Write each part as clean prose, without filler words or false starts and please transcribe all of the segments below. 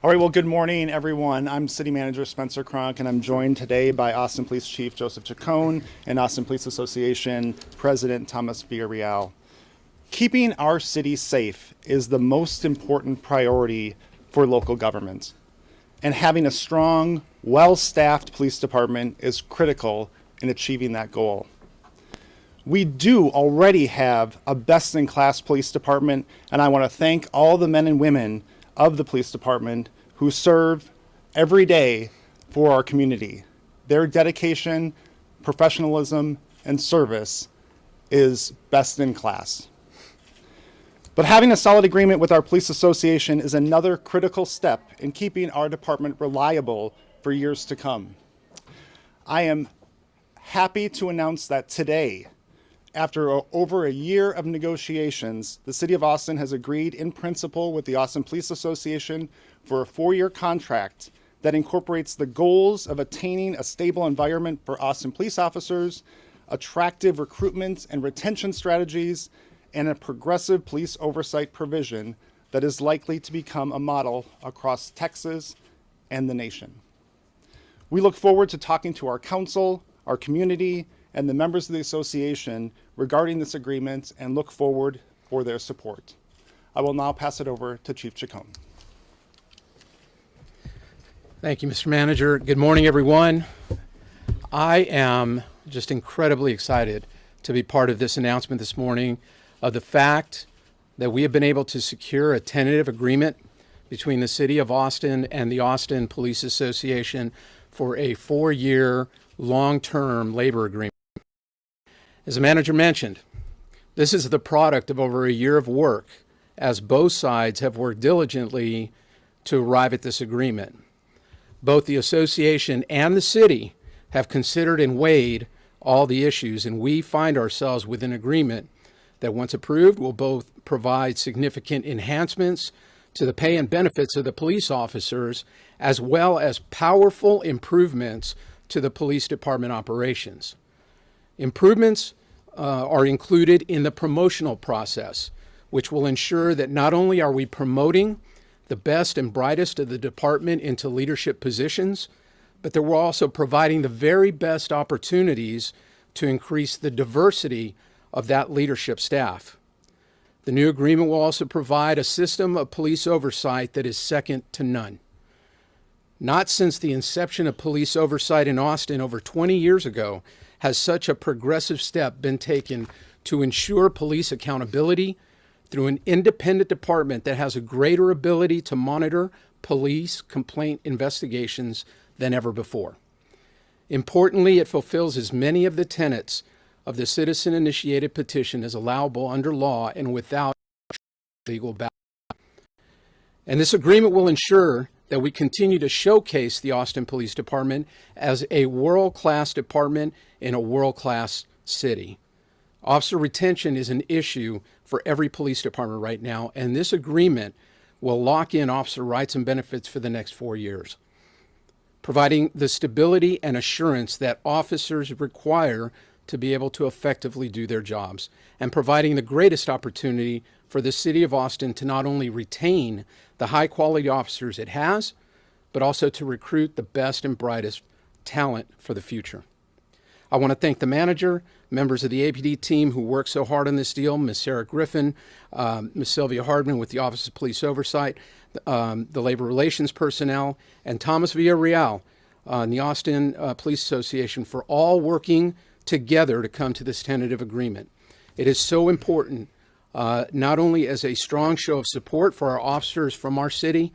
All right, well, good morning, everyone. I'm City Manager Spencer Cronk, and I'm joined today by Austin Police Chief Joseph Chacon and Austin Police Association President Thomas Villarreal. Keeping our city safe is the most important priority for local government, and having a strong, well-staffed police department is critical in achieving that goal. We do already have a best-in-class police department, and I want to thank all the men and women of the police department who serve every day for our community. Their dedication, professionalism, and service is best in class. But having a solid agreement with our police association is another critical step in keeping our department reliable for years to come. I am happy to announce that today, after over a year of negotiations, the City of Austin has agreed in principle with the Austin Police Association for a 4-year contract that incorporates the goals of attaining a stable environment for Austin police officers, attractive recruitment and retention strategies, and a progressive police oversight provision that is likely to become a model across Texas and the nation. We look forward to talking to our council, our community, and the members of the association regarding this agreement and look forward for their support. I will now pass it over to Chief Chacon. Thank you, Mr. Manager. Good morning, everyone. I am just incredibly excited to be part of this announcement this morning of the fact that we have been able to secure a tentative agreement between the City of Austin and the Austin Police Association for a 4-year long-term labor agreement. As the manager mentioned, this is the product of over a year of work, as both sides have worked diligently to arrive at this agreement. Both the association and the city have considered and weighed all the issues, and we find ourselves with an agreement that, once approved, will both provide significant enhancements to the pay and benefits of the police officers, as well as powerful improvements to the police department operations. Improvements are included in the promotional process, which will ensure that not only are we promoting the best and brightest of the department into leadership positions, but that we're also providing the very best opportunities to increase the diversity of that leadership staff. The new agreement will also provide a system of police oversight that is second to none. Not since the inception of police oversight in Austin over 20 years ago has such a progressive step been taken to ensure police accountability through an independent department that has a greater ability to monitor police complaint investigations than ever before. Importantly, it fulfills as many of the tenets of the citizen-initiated petition as allowable under law and without legal backlash. And this agreement will ensure that we continue to showcase the Austin Police Department as a world-class department in a world-class city. Officer retention is an issue for every police department right now, and this agreement will lock in officer rights and benefits for the next 4 years, providing the stability and assurance that officers require to be able to effectively do their jobs, and providing the greatest opportunity for the City of Austin to not only retain the high-quality officers it has, but also to recruit the best and brightest talent for the future. I want to thank the manager, members of the APD team who worked so hard on this deal, Ms. Sarah Griffin, Ms. Sylvia Hardman with the Office of Police Oversight, the Labor Relations personnel, and Thomas Villarreal and the Austin Police Association for all working together to come to this tentative agreement. It is so important, not only as a strong show of support for our officers from our city,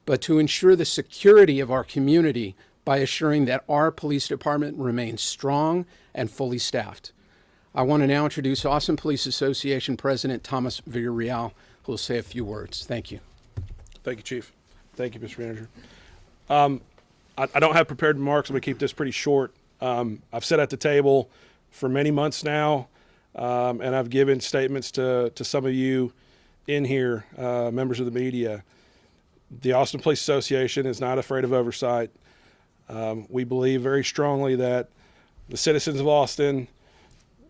but to ensure the security of our community by assuring that our police department remains strong and fully staffed. I want to now introduce Austin Police Association President Thomas Villarreal, who will say a few words. Thank you. Thank you, Chief. Thank you, Mr. Manager. I don't have prepared remarks. I'm going to keep this pretty short. I've sat at the table for many months now, and I've given statements to some of you in here, members of the media. The Austin Police Association is not afraid of oversight. We believe very strongly that the citizens of Austin,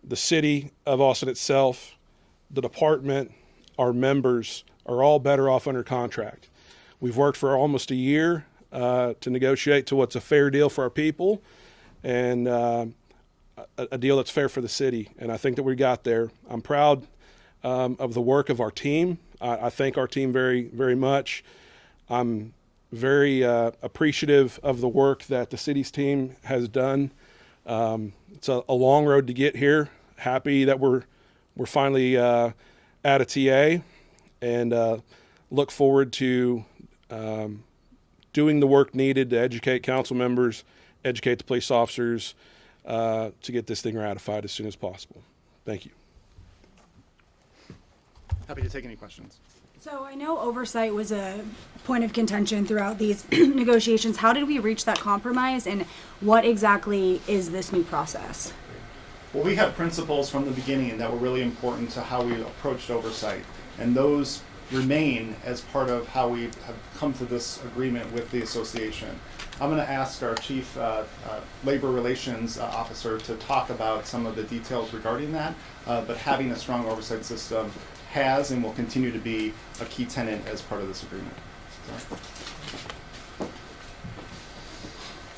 the city of Austin itself, the department, our members are all better off under contract. We've worked for almost a year to negotiate to what's a fair deal for our people and a deal that's fair for the city. And I think that we got there. I'm proud of the work of our team. I thank our team very, very much. I'm very appreciative of the work that the city's team has done. It's a long road to get here. Happy that we're finally at a TA, and look forward to doing the work needed to educate council members, educate the police officers to get this thing ratified as soon as possible. Thank you. Happy to take any questions. So I know oversight was a point of contention throughout these negotiations. How did we reach that compromise, and what exactly is this new process? Well, we had principles from the beginning that were really important to how we approached oversight, and those remain as part of how we have come to this agreement with the association. I'm going to ask our Chief Labor Relations Officer to talk about some of the details regarding that, but having a strong oversight system has and will continue to be a key tenet as part of this agreement.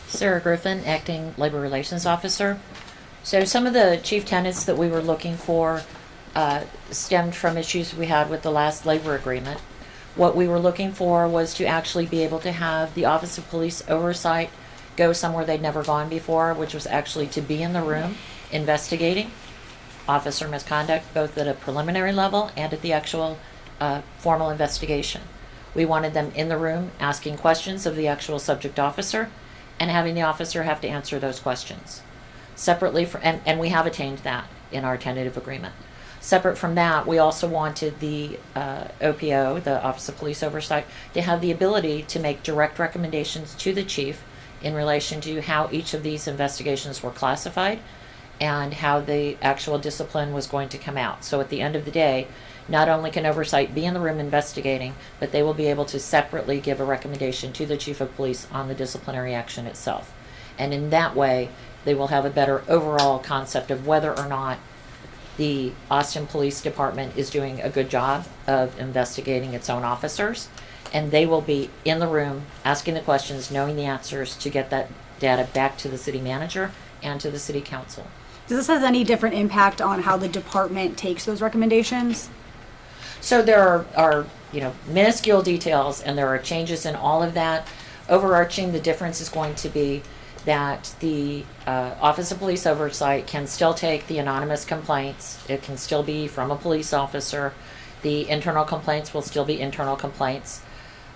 Sarah Griffin, Acting Labor Relations Officer. So some of the chief tenets that we were looking for stemmed from issues we had with the last labor agreement. What we were looking for was to actually be able to have the Office of Police Oversight go somewhere they'd never gone before, which was actually to be in the room investigating officer misconduct, both at a preliminary level and at the actual formal investigation. We wanted them in the room asking questions of the actual subject officer and having the officer have to answer those questions. Separately, and we have attained that in our tentative agreement. Separate from that, we also wanted the OPO, the Office of Police Oversight, to have the ability to make direct recommendations to the chief in relation to how each of these investigations were classified and how the actual discipline was going to come out. So at the end of the day, not only can oversight be in the room investigating, but they will be able to separately give a recommendation to the chief of police on the disciplinary action itself. And in that way, they will have a better overall concept of whether or not the Austin Police Department is doing a good job of investigating its own officers. And they will be in the room asking the questions, knowing the answers to get that data back to the city manager and to the city council. Does this have any different impact on how the department takes those recommendations? So there are minuscule details, and there are changes in all of that. Overarching, the difference is going to be that the Office of Police Oversight can still take the anonymous complaints. It can still be from a police officer. The internal complaints will still be internal complaints.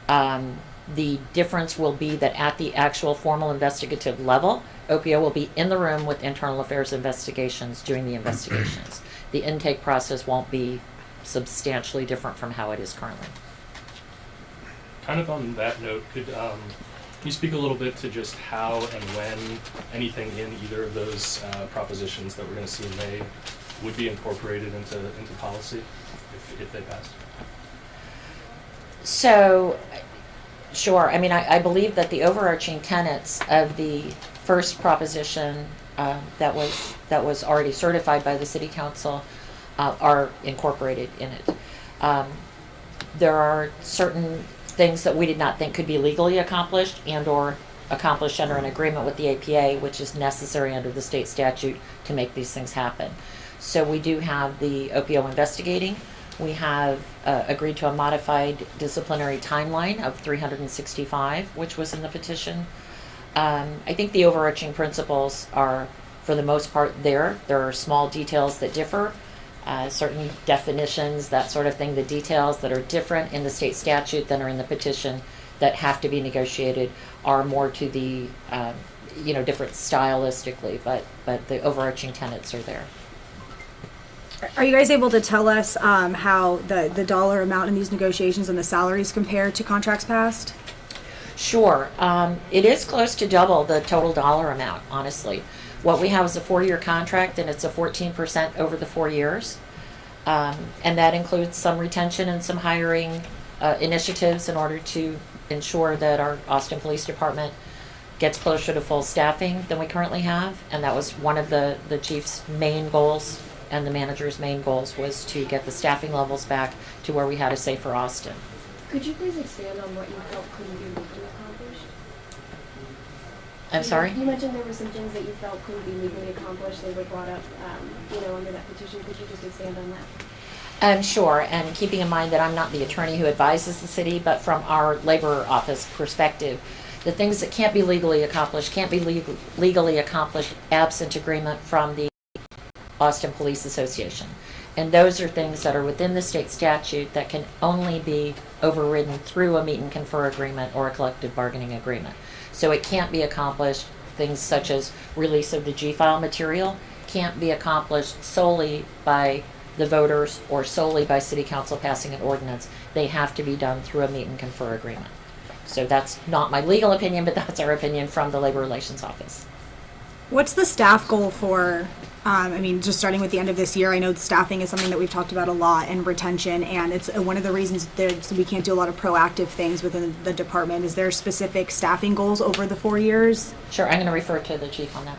The difference will be that at the actual formal investigative level, OPO will be in the room with internal affairs investigations doing the investigations. The intake process won't be substantially different from how it is currently. Kind of on that note, can you speak a little bit to just how and when anything in either of those propositions that we're going to see in May would be incorporated into policy if they passed? So, sure. I mean, I believe that the overarching tenets of the first proposition that was already certified by the City Council are incorporated in it. There are certain things that we did not think could be legally accomplished and or accomplished under an agreement with the APA, which is necessary under the state statute to make these things happen. So we do have the OPO investigating. We have agreed to a modified disciplinary timeline of 365, which was in the petition. I think the overarching principles are, for the most part, there. There are small details that differ, certain definitions, that sort of thing, the details that are different in the state statute than are in the petition that have to be negotiated are more to the, different stylistically, but the overarching tenets are there. Are you guys able to tell us how the dollar amount in these negotiations and the salaries compare to contracts passed? Sure. It is close to double the total dollar amount, honestly. What we have is a 4-year contract, and it's a 14% over the 4 years. And that includes some retention and some hiring initiatives in order to ensure that our Austin Police Department gets closer to full staffing than we currently have. And that was one of the chief's main goals and the manager's main goals, was to get the staffing levels back to where we had a safer Austin. Could you please expand on what you felt couldn't be legally accomplished? I'm sorry? You mentioned there were some things that you felt couldn't be legally accomplished. They were brought up, under that petition. Could you just expand on that? Sure, and keeping in mind that I'm not the attorney who advises the city, but from our labor office perspective, the things that can't be legally accomplished can't be legally accomplished absent agreement from the Austin Police Association. And those are things that are within the state statute that can only be overridden through a meet and confer agreement or a collective bargaining agreement. So it can't be accomplished, things such as release of the G-file material can't be accomplished solely by the voters or solely by city council passing an ordinance. They have to be done through a meet and confer agreement. So that's not my legal opinion, but that's our opinion from the Labor Relations Office. What's the staff goal for, just starting with the end of this year? I know staffing is something that we've talked about a lot, and retention, and it's one of the reasons that we can't do a lot of proactive things within the department. Is there specific staffing goals over the 4 years? Sure, I'm going to refer to the chief on that.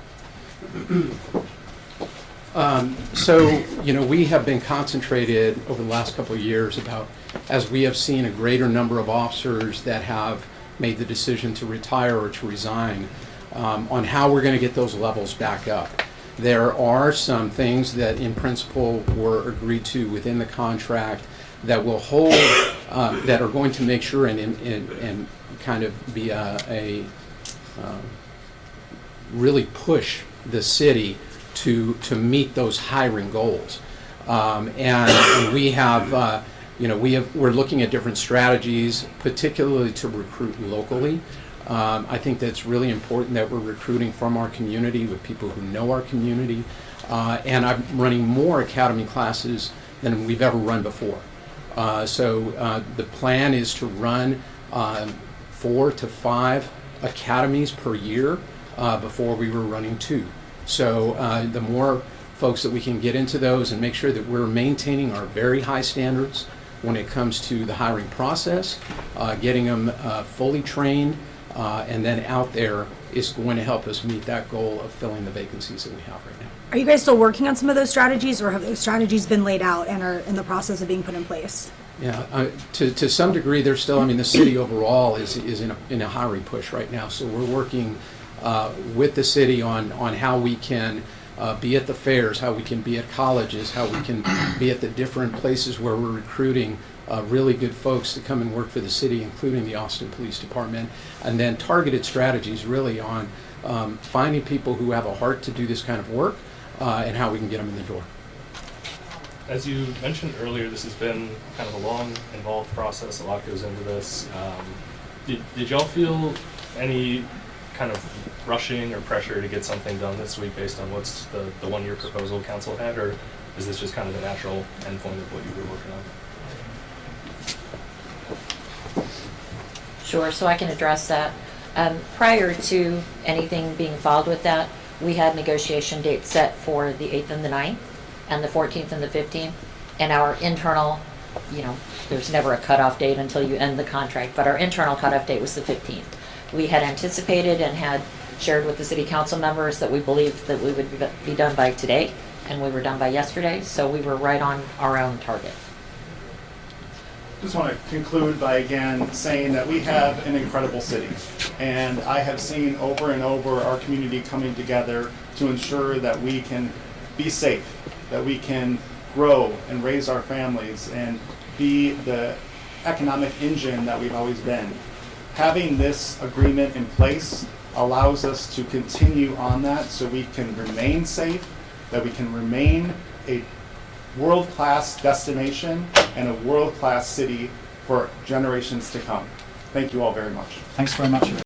We have been concentrated over the last couple of years about, as we have seen a greater number of officers that have made the decision to retire or to resign, on how we're going to get those levels back up. There are some things that in principle were agreed to within the contract that will hold, that are going to make sure and kind of be really push the city to meet those hiring goals. And we have, we're looking at different strategies, particularly to recruit locally. I think that's really important that we're recruiting from our community with people who know our community. And I'm running more academy classes than we've ever run before. So the plan is to run 4 to 5 academies per year. Before we were running 2. So the more folks that we can get into those and make sure that we're maintaining our very high standards when it comes to the hiring process, getting them fully trained, and then out there is going to help us meet that goal of filling the vacancies that we have right now. Are you guys still working on some of those strategies, or have those strategies been laid out and are in the process of being put in place? Yeah, to some degree, there's still, the city overall is in a hiring push right now. So we're working with the city on how we can be at the fairs, how we can be at colleges, how we can be at the different places where we're recruiting really good folks to come and work for the city, including the Austin Police Department, and then targeted strategies really on finding people who have a heart to do this kind of work and how we can get them in the door. As you mentioned earlier, this has been kind of a long, involved process. A lot goes into this. Did y'all feel any kind of rushing or pressure to get something done this week based on what's the one-year proposal council had, or is this just kind of the natural endpoint of what you were working on? Sure, so I can address that. Prior to anything being filed with that, we had negotiation dates set for the 8th and the 9th, and the 14th and the 15th, and our internal, there's never a cutoff date until you end the contract, but our internal cutoff date was the 15th. We had anticipated and had shared with the city council members that we believed that we would be done by today, and we were done by yesterday, so we were right on our own target. Just want to conclude by again saying that we have an incredible city, and I have seen over and over our community coming together to ensure that we can be safe, that we can grow and raise our families and be the economic engine that we've always been. Having this agreement in place allows us to continue on that so we can remain safe, that we can remain a world-class destination and a world-class city for generations to come. Thank you all very much. Thanks very much.